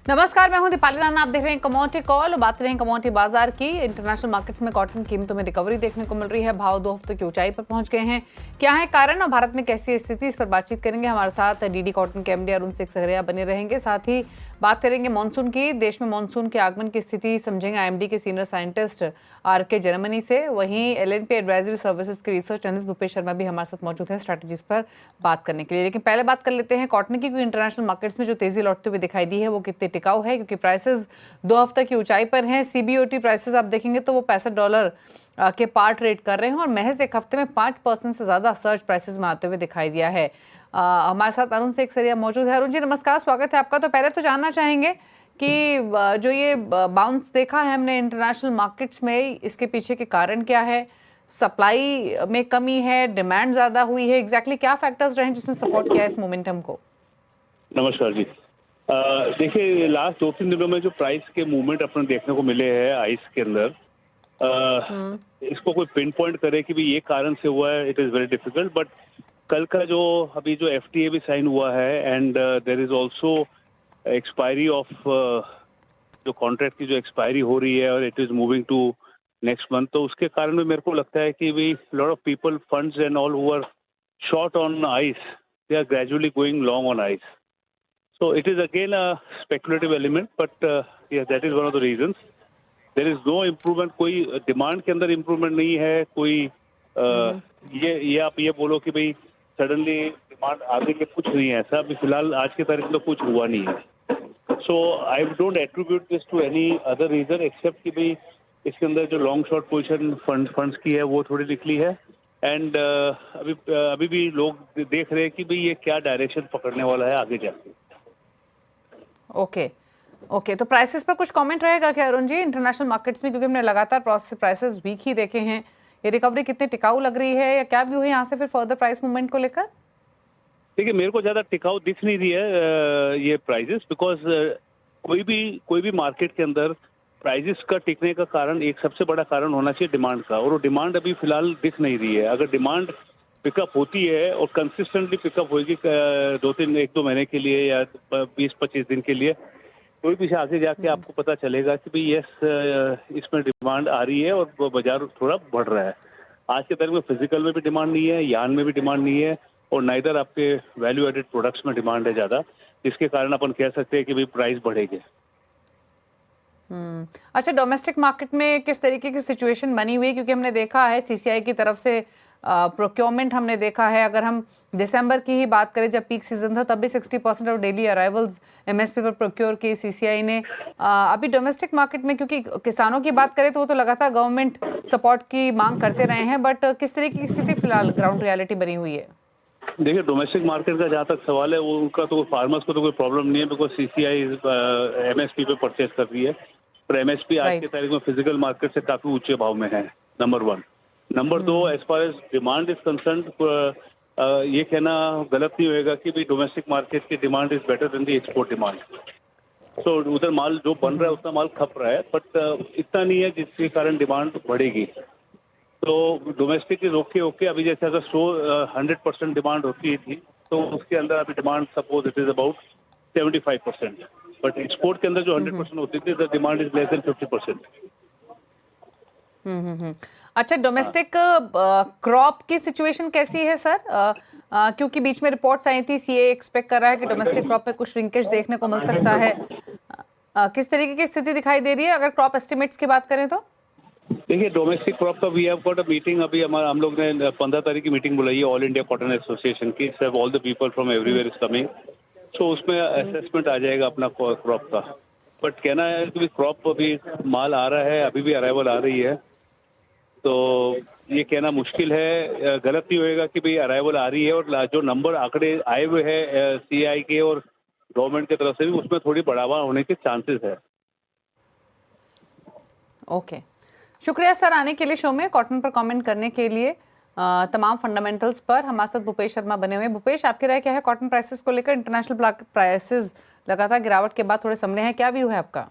नमस्कार, मैं हूं दीपाली राणा। आप देख रहे हैं कमोडिटी कॉल और बात करें कमोडिटी बाजार की। इंटरनेशनल मार्केट्स में कॉटन कीमतों में रिकवरी देखने को मिल रही है। भाव 2 हफ्ते की ऊंचाई पर पहुंच गए हैं। क्या है कारण और भारत में कैसी स्थिति, इस पर बातचीत करेंगे। हमारे साथ डीडी कॉटन के एमडी अरुण सिकसरिया बने रहेंगे। साथ ही बात करेंगे मॉनसून की, देश में मॉनसून के आगमन की स्थिति समझेंगे आईएमडी के सीनियर साइंटिस्ट आरके जर्मनी से। वहीं एलएनपी एडवाइजरी सर्विसेज के रिसर्च एनालिस्ट भूपेश शर्मा भी हमारे साथ मौजूद है स्ट्रैटेजीज पर बात करने के लिए। लेकिन पहले बात कर लेते हैं कॉटन की, क्योंकि इंटरनेशनल मार्केट्स में जो तेजी लौटते हुए दिखाई दी है वो कितनी टिकाऊ है, क्योंकि प्राइसेस 2 हफ्ते की ऊंचाई पर हैं। सीबीओटी प्राइसेस आप देखेंगे तो वो $65 के पार ट्रेड कर रहे हैं और महज एक हफ्ते में 5% से ज्यादा सर्ज प्राइसेस में आते हुए दिखाई दिया है। हमारे साथ अरुण सिकसरिया मौजूद है। अरुण जी नमस्कार, स्वागत है आपका। तो पहले तो जानना चाहेंगे कि जो ये बाउंस देखा है हमने इंटरनेशनल मार्केट्स में, इसके पीछे के कारण क्या है? सप्लाई में कमी है, डिमांड ज्यादा हुई है, एग्जैक्टली क्या फैक्टर्स रहे जिसने सपोर्ट किया इस मोमेंटम को? नमस्कार जी। देखिए, लास्ट 2-3 दिनों में जो प्राइस के मूवमेंट अपने देखने को मिले हैं आइस के अंदर, इसको कोई पिन पॉइंट करे कि भी ये कारण से हुआ है, it is very difficult. But कल का जो अभी जो एफटीए भी साइन हुआ है and there is also expiry of जो कॉन्ट्रैक्ट की जो एक्सपायरी हो रही है और it is moving to next month, तो उसके कारण में मेरे को लगता है कि भी lot of people funds and all who are short on ice, they are gradually going long on ice. So it is again a speculative element, but yeah, that is one of the reasons. There is no improvement, कोई demand के अंदर improvement नहीं है, कोई ये आप ये बोलो कि भाई सडनली डिमांड आगे के कुछ नहीं है, ऐसा अभी फिलहाल आज की तारीख में कुछ हुआ नहीं है. So I don't attribute this to any other reason except कि भाई इसके अंदर जो लॉन्ग शॉर्ट पोजीशन फंड्स की है वो थोड़ी निकली है. एंड अभी भी लोग देख रहे हैं कि भाई ये क्या डायरेक्शन पकड़ने वाला है आगे जाके. ओके, तो प्राइसेस पर कुछ कमेंट रहेगा क्या अरुण जी इंटरनेशनल मार्केट्स में, क्योंकि हमने लगातार प्राइसेस वीक ही देखे हैं। ये रिकवरी कितनी टिकाऊ लग रही है या क्या व्यू है यहाँ से फिर फर्दर प्राइस मूवमेंट को लेकर? देखिए, मेरे को ज्यादा टिकाऊ दिख नहीं रही है ये प्राइसेस, बिकॉज कोई भी मार्केट के अंदर प्राइसेस का टिकने का कारण एक सबसे बड़ा कारण होना चाहिए डिमांड का, और वो डिमांड अभी फिलहाल दिख नहीं रही है. अगर डिमांड पिकअप होती है और कंसिस्टेंटली पिकअप होगी 1-2 महीने के लिए या 20-25 दिन के लिए, कोई पीछे आगे जाके आपको पता चलेगा कि भाई यस इसमें डिमांड आ रही है और बाजार थोड़ा बढ़ रहा है. आज के तारीख में फिजिकल में भी डिमांड नहीं है, यान में भी डिमांड नहीं है, और नाइदर आपके वैल्यू एडेड प्रोडक्ट्स में डिमांड है ज्यादा, जिसके कारण अपन कह सकते हैं कि भाई प्राइस बढ़ेगी. अच्छा, डोमेस्टिक मार्केट में किस तरीके की सिचुएशन बनी हुई है? क्योंकि हमने देखा है सीसीआई की तरफ से प्रोक्योरमेंट हमने देखा है। अगर हम दिसंबर की ही बात करें जब पीक सीजन था, तब भी 60% ऑफ डेली अराइवल्स एमएसपी पर प्रोक्योर की सीसीआई ने। अभी डोमेस्टिक मार्केट में क्योंकि किसानों की बात करें तो वो तो लगातार गवर्नमेंट सपोर्ट की मांग करते रहे हैं, बट किस तरीके की स्थिति फिलहाल ग्राउंड रियलिटी बनी हुई है? देखिए, डोमेस्टिक मार्केट का जहाँ तक सवाल है वो उनका तो फार्मर्स को तो कोई प्रॉब्लम नहीं है, बिकॉज सीसीआई एमएसपी पे परचेज कर रही है, पर एमएसपी आज की तारीख में फिजिकल मार्केट से काफी ऊंचे भाव में है. Number 1. Number 2, as far as demand is concern, ये कहना गलत नहीं होएगा कि भाई डोमेस्टिक मार्केट की demand is better than the export demand. So उधर माल जो बन रहा है उतना माल खप रहा है, बट इतना नहीं है जिसके कारण डिमांड बढ़ेगी. तो डोमेस्टिक इज ओके. अभी जैसे अगर 100% डिमांड होती थी तो उसके अंदर अभी demand suppose it is about 75%, but export के अंदर जो 100% होती थी the demand is less than 50%. अच्छा, डोमेस्टिक क्रॉप की सिचुएशन कैसी है सर? क्योंकि बीच में रिपोर्ट्स आई थी, सीए एक्सपेक्ट कर रहा है कि डोमेस्टिक क्रॉप में कुछ श्रिंकेज देखने को मिल सकता है. किस तरीके की स्थिति दिखाई दे रही है अगर क्रॉप एस्टिमेट्स की बात करें तो? देखिए, डोमेस्टिक क्रॉप का we have got a meeting. अभी हम लोग ने 15 तारीख की मीटिंग बुलाई है ऑल इंडिया कॉटन एसोसिएशन की. All the people from everywhere is coming. So उसमें असेसमेंट आ जाएगा अपना क्रॉप का. बट कहना है कि क्रॉप अभी माल आ रहा है, अभी भी अराइवल आ रही है, तो ये कहना मुश्किल है. गलत नहीं होएगा कि भाई अराइवल आ रही है, और जो नंबर आंकड़े आए हुए हैं सीआई के और गवर्नमेंट की तरफ से भी, उसमें थोड़ी बढ़ावा होने के चांसेस है. ओके, शुक्रिया सर आने के लिए शो में, कॉटन पर कमेंट करने के लिए. तमाम फंडामेंटल्स पर हमारे साथ भूपेश शर्मा बने हुए हैं. भूपेश, आपकी राय क्या है कॉटन प्राइसेस को लेकर? इंटरनेशनल प्राइसेस लगातार गिरावट के बाद थोड़े संभले हैं, क्या व्यू है आपका?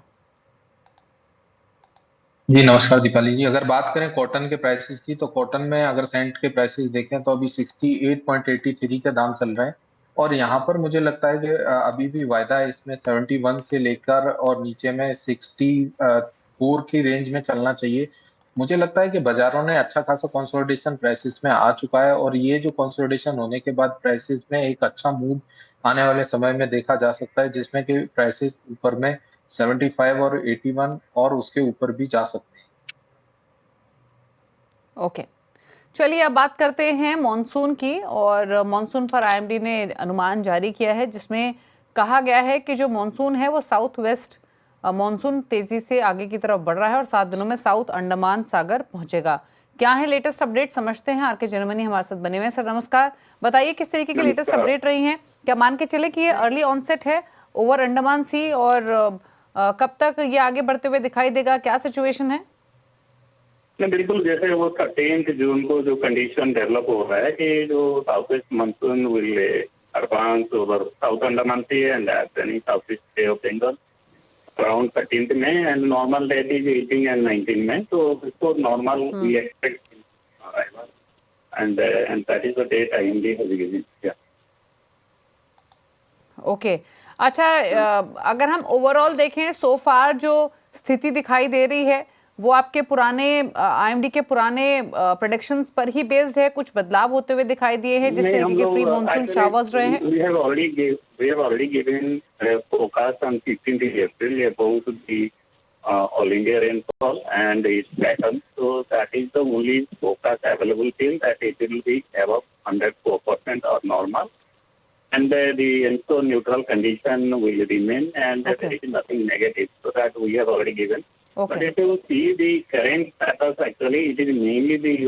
जी नमस्कार दीपाली जी। अगर बात करें कॉटन के प्राइसेस की, तो कॉटन में अगर सेंट के प्राइसेस देखें तो अभी 68.83 का दाम चल रहा है, और यहाँ पर मुझे लगता है कि अभी भी वायदा है इसमें 71 से लेकर और नीचे में 64 की रेंज में चलना चाहिए। मुझे लगता है कि बाजारों ने अच्छा खासा कंसोलिडेशन प्राइसेस में आ चुका है और ये जो कंसोलिडेशन होने के बाद प्राइसेस में एक अच्छा मूव आने वाले समय में देखा जा सकता है, जिसमें कि प्राइसेस ऊपर में 75 और 81 और उसके ऊपर भी जा सकते हैं। ओके, चलिए अब बात करते हैं मॉनसून की। और मॉनसून पर आईएमडी ने अनुमान जारी किया है, जिसमें कहा गया है कि जो मॉनसून है वो साउथ वेस्ट मॉनसून तेजी से आगे की तरफ बढ़ रहा है और 7 दिनों में साउथ अंडमान सागर पहुंचेगा। क्या है लेटेस्ट अपडेट, समझते हैं। आरके जर्मनी हमारे साथ बने हुए हैं। सर नमस्कार, बताइए किस तरीके की लेटेस्ट अपडेट रही हैं। क्या मान के चले कि ये अर्ली ऑनसेट है ओवर अंडमान सी, और कब तक ये आगे बढ़ते हुए दिखाई देगा, क्या सिचुएशन है? नहीं, बिल्कुल जैसे वो 13 जून को जो कंडीशन डेवलप हो रहा है कि जो south west monsoon will advance over south Andaman sea and then south east bay of Bengal around 13 में and normal date is 18 and 19 में, तो इसको normal we expect and that is the date IMD has given. Okay, अच्छा, अगर हम overall देखें सो फार जो स्थिति दिखाई दे रही है वो आपके पुराने आईएमडी के पुराने प्रेडिक्शंस पर ही बेस्ड है, कुछ बदलाव होते हुए दिखाई दिए हैं जिस तरीके के प्री मॉनसून शावर्स रहे हैं? We have already given a forecast on 15th April about the all India rainfall and its pattern. So that is the only forecast available till that it will be above 104% or normal. And the ENSO neutral condition will remain, and there is nothing negative. So that we have already given. Okay. But if you see the current status, actually it is mainly the,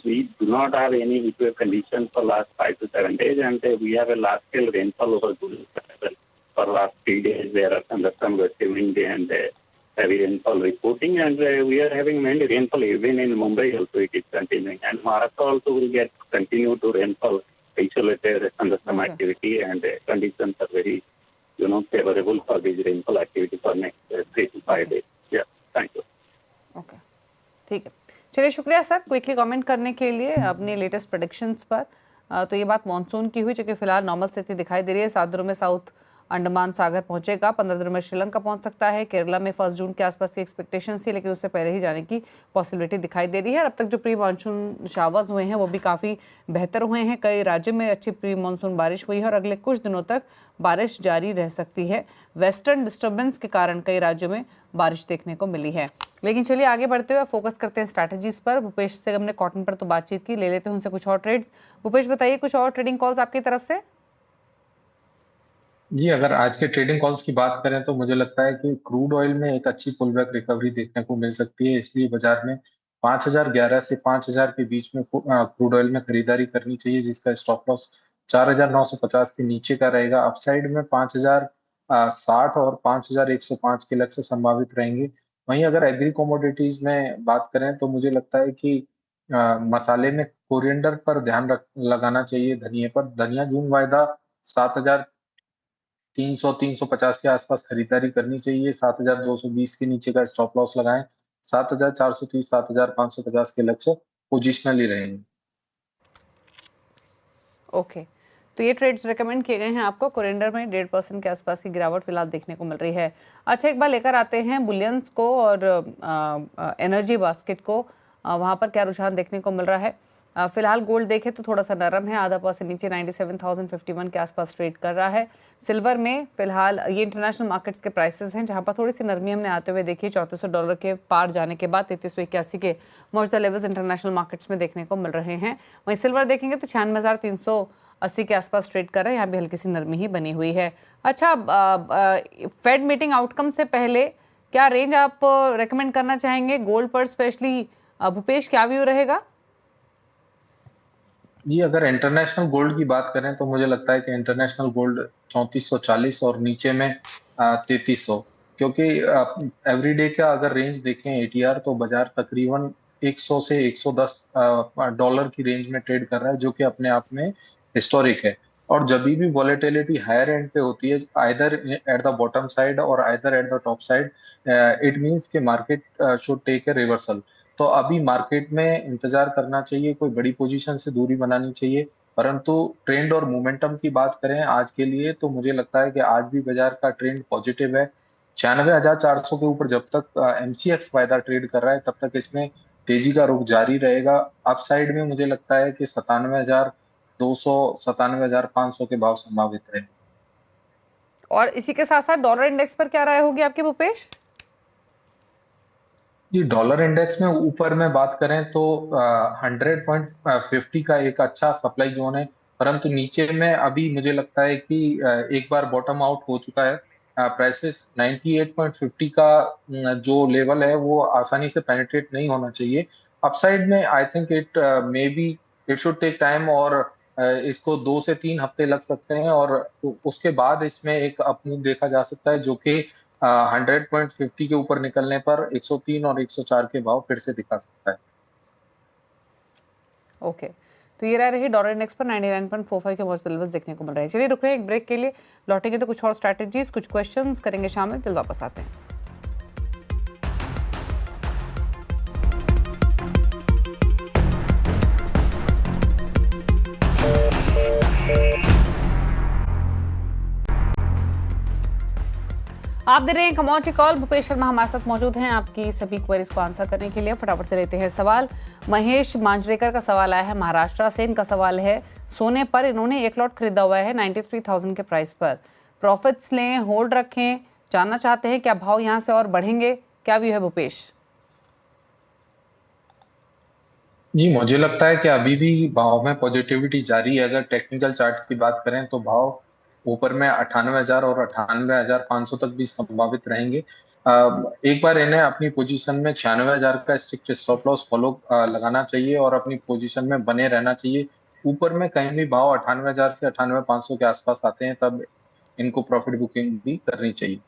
we do not have any equal conditions for last 5 to 7 days, and we have a large scale rainfall over for last 3 days. There are thunderstorm, gusty wind, and heavy rainfall reporting, and we are having mainly rainfall even in Mumbai also it is continuing, and Maharashtra also will get continue to rainfall, isolated thunderstorm activity, and conditions are very, favorable for this rainfall activity for next 3 to 5 days. Yeah, thank you. Okay, ठीक है, चलिए शुक्रिया sir quickly comment करने के लिए अपने latest predictions पर। तो ये बात मॉनसून की हुई, जो कि फिलहाल नॉर्मल स्थिति दिखाई दे रही है। 7 दिनों में साउथ अंडमान सागर पहुंचेगा, 15 दिनों में श्रीलंका पहुंच सकता है। केरला में 1 जून के आसपास की एक्सपेक्टेशन थी, लेकिन उससे पहले ही जाने की पॉसिबिलिटी दिखाई दे रही है। अब तक जो प्री मानसून शावर्स हुए हैं वो भी काफ़ी बेहतर हुए हैं। कई राज्यों में अच्छी प्री मानसून बारिश हुई है और अगले कुछ दिनों तक बारिश जारी रह सकती है। वेस्टर्न डिस्टर्बेंस के कारण कई राज्यों में बारिश देखने को मिली है। लेकिन चलिए आगे बढ़ते हुए फोकस करते हैं स्ट्रैटेजीज पर। भूपेश से हमने कॉटन पर तो बातचीत की, ले लेते हैं उनसे कुछ और ट्रेड्स। भूपेश बताइए, कुछ और ट्रेडिंग कॉल्स आपकी तरफ से? जी, अगर आज के ट्रेडिंग कॉल्स की बात करें तो मुझे लगता है कि क्रूड ऑयल में एक अच्छी पुलबैक रिकवरी देखने को मिल सकती है, इसलिए बाजार में 5011 से 5000 के बीच में क्रूड ऑयल में खरीदारी करनी चाहिए, जिसका स्टॉप लॉस 4950 के नीचे का रहेगा। अपसाइड में 5060 और 5105 के लक्ष्य संभावित रहेंगे। वहीं अगर एग्री कमोडिटीज में बात करें तो मुझे लगता है कि मसाले में कोरिएंडर पर ध्यान लगाना चाहिए, धनिये पर। धनिया जून वायदा 7300-350 के आसपास खरीदारी करनी चाहिए। 7220 के नीचे का स्टॉप लॉस लगाएं। 7430, 7550 के लक्ष्य पोजिशनली रहेंगे। ओके, तो ये ट्रेड्स रेकमेंड किए गए हैं आपको। कोरिएंडर में 1.5% के आसपास की गिरावट फिलहाल देखने को मिल रही है। अच्छा, एक बार लेकर आते हैं बुलियंस को और एनर्जी बास्केट को। वहाँ पर क्या रुझान देखने को मिल रहा है? फिलहाल गोल्ड देखें तो थोड़ा सा नरम है, ½ % नीचे 97,051 के आसपास ट्रेड कर रहा है। सिल्वर में फिलहाल ये इंटरनेशनल मार्केट्स के प्राइसेस हैं, जहां पर थोड़ी सी नरमी हमने आते हुए देखी। $3400 के पार जाने के बाद 3381 के मौजूदा लेवल्स इंटरनेशनल मार्केट्स में देखने को मिल रहे हैं। वहीं सिल्वर देखेंगे तो 96,380 के आसपास ट्रेड कर रहे हैं, यहाँ भी हल्की सी नरमी ही बनी हुई है। अच्छा, फेड मीटिंग आउटकम से पहले क्या रेंज आप रेकमेंड करना चाहेंगे गोल्ड पर स्पेशली? भूपेश, क्या व्यू रहेगा? जी, अगर इंटरनेशनल गोल्ड की बात करें तो मुझे लगता है कि इंटरनेशनल गोल्ड 3440 और नीचे में 3300, क्योंकि एवरीडे का अगर रेंज देखें एटीआर तो बाजार तकरीबन 100 से 110 डॉलर की रेंज में ट्रेड कर रहा है, जो कि अपने आप में हिस्टोरिक है। और जब भी वॉलेटिलिटी हायर एंड पे होती है, either at the bottom side और either at the top side, it means कि market should take a reversal. तो अभी मार्केट में इंतजार करना चाहिए, कोई बड़ी पोजीशन से दूरी बनानी चाहिए। परंतु ट्रेंड और मोमेंटम की बात करें आज के लिए तो मुझे लगता है कि आज भी बाजार का ट्रेंड पॉजिटिव है। 96,400 के ऊपर जब तक एमसीएक्स वायदा ट्रेड कर रहा है तब तक इसमें तेजी का रुख जारी रहेगा। अपसाइड में मुझे लगता है कि 97,200 97,500 के भाव संभावित रहे। और इसी के साथ साथ डॉलर इंडेक्स पर क्या राय होगी आपकी भूपेश? जी, डॉलर इंडेक्स में ऊपर में बात करें तो 100.50 का एक अच्छा सप्लाई जोन है, परंतु नीचे में अभी मुझे लगता है कि एक बार बॉटम आउट हो चुका है। प्राइसेस 98.50 का जो लेवल है वो आसानी से पेनिट्रेट नहीं होना चाहिए। अपसाइड में I think it may be it should take time और इसको 2 से 3 हफ्ते लग सकते हैं और उसके बाद इसमें एक अप मूव देखा जा सकता है जो कि 100.50 के ऊपर निकलने पर 103 और 104 के भाव फिर से दिखा सकता है। ओके, तो ये रही डॉलर इंडेक्स पर 99.45 के मौजूद लेवल्स देखने को मिल रहे हैं। चलिए रुक रहे हैं एक ब्रेक के लिए, लौटेंगे तो कुछ और स्ट्रैटेजीज, कुछ क्वेश्चंस करेंगे शामिल, फिर वापस आते हैं। आप दे रहे हैं कमोडिटी कॉल, भूपेश शर्मा हमारे साथ मौजूद हैं आपकी सभी क्वेरीज को आंसर करने के लिए। फटाफट से लेते हैं सवाल। महेश मांजरेकर का सवाल आया है महाराष्ट्र से। इनका सवाल है सोने पर इन्होंने एक लॉट खरीदा हुआ है 93,000 के प्राइस पर, प्रॉफिट्स लें, होल्ड रखें, जानना चाहते हैं क्या भाव यहाँ से और बढ़ेंगे, क्या व्यू है भूपेश? जी, मुझे लगता है कि अभी भी भाव में पॉजिटिविटी जारी है। अगर टेक्निकल चार्ट की बात करें तो भाव ऊपर में 98,000 और 98,500 तक भी संभावित रहेंगे। एक बार इन्हें अपनी पोजीशन में 96,000 का स्ट्रिक्ट स्टॉप लॉस फॉलो लगाना चाहिए और अपनी पोजीशन में बने रहना चाहिए। ऊपर में कहीं भी भाव 98,000 से 98,500 के आसपास आते हैं तब इनको प्रॉफिट बुकिंग भी करनी चाहिए।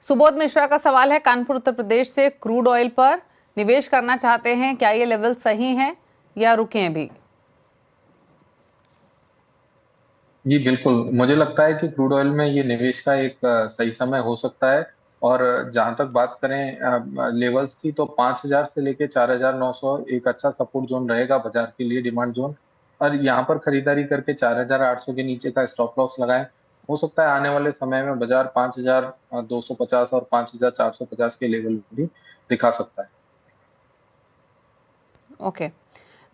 सुबोध मिश्रा का सवाल है कानपुर उत्तर प्रदेश से, क्रूड ऑयल पर निवेश करना चाहते हैं, क्या ये लेवल सही है या रुके अभी? जी बिल्कुल, मुझे लगता है कि क्रूड ऑयल में ये निवेश का एक सही समय हो सकता है और जहां तक बात करें लेवल्स की तो 5,000 से लेके 4,900 एक अच्छा सपोर्ट जोन रहेगा बाजार के लिए, डिमांड जोन। और यहाँ पर खरीदारी करके 4,800 के नीचे का स्टॉप लॉस लगाएं। हो सकता है आने वाले समय में बाजार 5,250 और 5,450 के लेवल भी दिखा सकता है। ओके,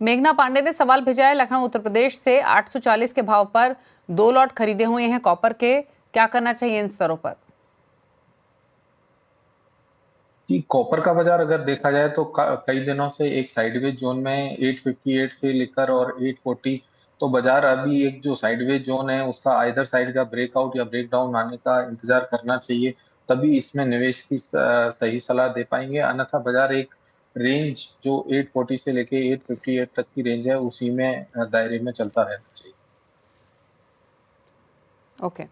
मेघना पांडे ने सवाल भेजा है लखनऊ उत्तर प्रदेश से। 840 के भाव पर 2 लॉट खरीदे हुए हैं कॉपर के, क्या करना चाहिए इन स्तरों पर? जी, कॉपर का बाजार अगर देखा जाए तो कई दिनों से एक साइडवेज जोन में 858 से लेकर और 840, तो बाजार अभी एक जो साइडवेज जोन है उसका आइदर साइड का ब्रेकआउट या ब्रेकडाउन आने का इंतजार करना चाहिए, तभी इसमें निवेश की सही सलाह दे पाएंगे। अन्यथा बाजार एक रेंज जो 840 से लेके 858 तक की रेंज है उसी में दायरे में चलता रहना चाहिए। ओके,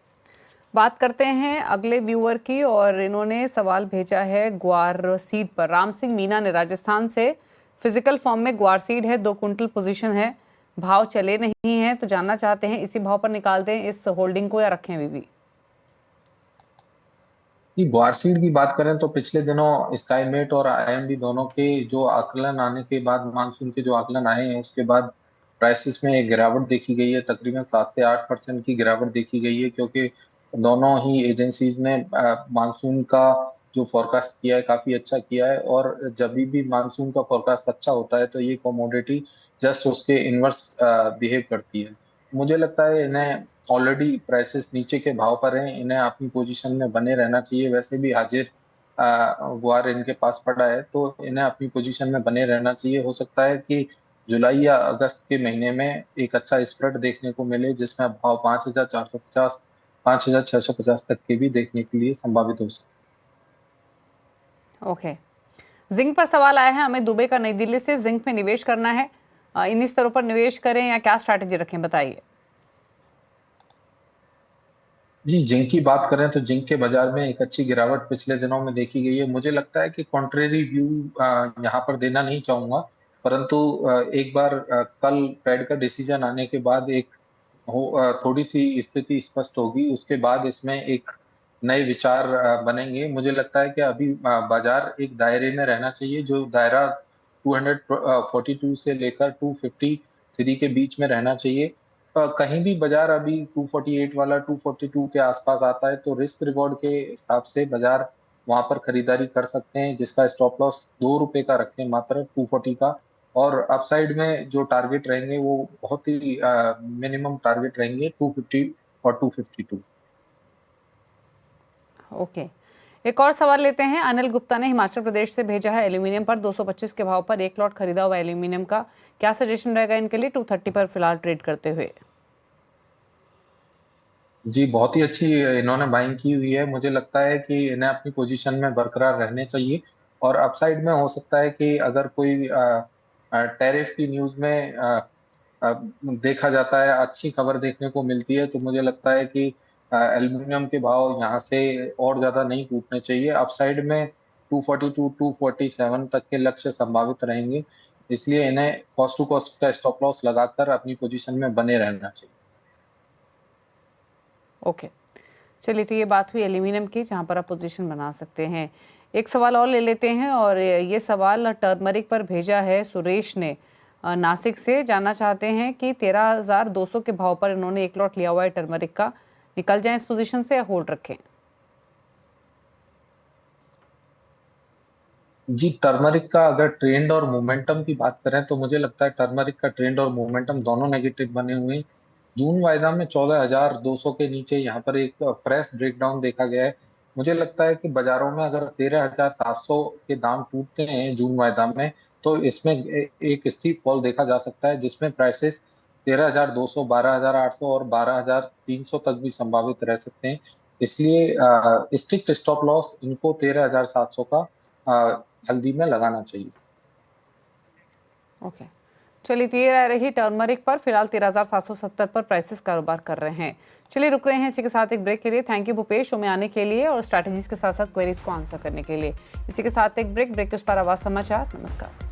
बात करते हैं अगले व्यूअर की और इन्होंने सवाल भेजा है ग्वार सीड पर। राम सिंह मीना ने राजस्थान से, फिजिकल फॉर्म में ग्वार सीड है, 2 कुंटल पोजीशन है, भाव चले नहीं है तो जानना चाहते हैं इसी भाव पर निकाल दें इस होल्डिंग को या रखें अभी भी? जी, ग्वार सीड की बात करें तो पिछले दिनों स्काईमेट और आईएमडी दोनों के जो आकलन आने के बाद, मानसून के जो आकलन आए हैं उसके बाद प्राइसेस में एक गिरावट देखी गई है। तकरीबन 7 से 8% की गिरावट देखी गई है क्योंकि दोनों ही एजेंसीज ने मानसून का जो फोरकास्ट किया है काफी अच्छा किया है और जब भी मानसून का फोरकास्ट अच्छा होता है तो ये कमोडिटी जस्ट उसके इनवर्स बिहेव करती है। मुझे लगता है इन्हें ऑलरेडी प्राइसेस नीचे के भाव पर हैं, इन्हें अपनी पोजीशन में बने रहना चाहिए। वैसे भी हाजिर गुआर इनके पास पड़ा है तो इन्हें अपनी पोजीशन में बने रहना चाहिए। हो सकता है कि जुलाई या अगस्त के महीने में एक अच्छा स्प्रेड देखने को मिले जिसमें भाव 5,450 5,650 तक के भी देखने के लिए संभावित हो सकते। ओके, जिंक पर सवाल आया है हमें दुबई का, नई दिल्ली से। जिंक में निवेश करना है, इन्हीं स्तरों पर निवेश करें या क्या स्ट्रैटेजी रखें, बताइए। जी, जिंक की बात करें तो जिंक के बाजार में एक अच्छी गिरावट पिछले दिनों में देखी गई है। मुझे लगता है कि कॉन्ट्रेरी व्यू यहाँ पर देना नहीं चाहूंगा, परंतु एक बार कल फेड का डिसीजन आने के बाद एक थोड़ी सी स्थिति स्पष्ट होगी, उसके बाद इसमें एक नए विचार बनेंगे। मुझे लगता है कि अभी बाजार एक दायरे में रहना चाहिए जो दायरा 242 से लेकर 250 243 के बीच में रहना चाहिए। कहीं भी बाजार अभी 248 वाला 242 के आसपास आता है तो रिस्क रिवॉर्ड के हिसाब से बाजार वहां पर खरीदारी कर सकते हैं, जिसका स्टॉप लॉस ₹2 का रखें मात्र 240 का। और अपसाइड में जो टारगेट रहेंगे वो बहुत ही मिनिमम टारगेट रहेंगे 250 और 252। ओके, एक और सवाल लेते हैं। अनिल गुप्ता ने हिमाचल प्रदेश से भेजा है, एल्यूमिनियम पर 225 के भाव पर एक लॉट खरीदा हुआ एल्यूमिनियम का क्या सजेशन रहेगा इनके लिए 230 पर फिलहाल ट्रेड करते हुए? जी, बहुत ही अच्छी इन्होंने बाइंग की हुई है। मुझे लगता है कि इन्हें अपनी पोजीशन में बरकरार रहने चाहिए और अपसाइड में हो सकता है कि अगर कोई टैरिफ की न्यूज़ में देखा जाता है, अच्छी खबर देखने को मिलती है, तो मुझे लगता है कि एल्यूमीनियम के भाव यहाँ से और ज़्यादा नहीं टूटने चाहिए। अपसाइड में 242, 247 तक के लक्ष्य संभावित रहेंगे, इसलिए इन्हें कॉस्ट टू कॉस्ट का स्टॉप लॉस लगाकर अपनी पोजीशन में बने रहना चाहिए। ओके, चलिए, तो ये बात हुई एल्यूमिनियम की, जहां पर आप पोजीशन बना सकते हैं। एक सवाल और ले लेते हैं, और ये सवाल टर्मरिक पर भेजा है सुरेश ने नासिक से। जानना चाहते हैं कि 13,200 के भाव पर इन्होंने एक लॉट लिया हुआ है टर्मरिक का, निकल जाए इस पोजीशन से या होल्ड रखें? जी, टर्मरिक का अगर ट्रेंड और मोमेंटम की बात करें तो मुझे लगता है टर्मरिक का ट्रेंड और मोमेंटम दोनों नेगेटिव बने हुए हैं। जून वायदा में 14,200 के नीचे यहाँ पर एक फ्रेश ब्रेकडाउन देखा गया है। मुझे लगता है कि बाजारों में अगर 13,700 के दाम टूटते हैं जून वायदा में, तो इसमें एक स्टीप फॉल देखा जा सकता है, जिसमें प्राइसेस 13,200, 12,800 और 12,300 तक भी संभावित रह सकते हैं। इसलिए स्ट्रिक्ट स्टॉप लॉस इनको 13,700 का हल्दी में लगाना चाहिए। ओके, चलिए, तो ये रह रही टर्मरिक पर। फिलहाल 13,770 पर प्राइसेस कारोबार कर रहे हैं। चलिए, रुक रहे हैं इसी के साथ एक ब्रेक के लिए। थैंक यू भूपेश, शो में आने के लिए और स्ट्रैटेजीज के साथ साथ क्वेरीज को आंसर करने के लिए। इसी के साथ एक ब्रेक के उस पर आवाज समाचार। नमस्कार।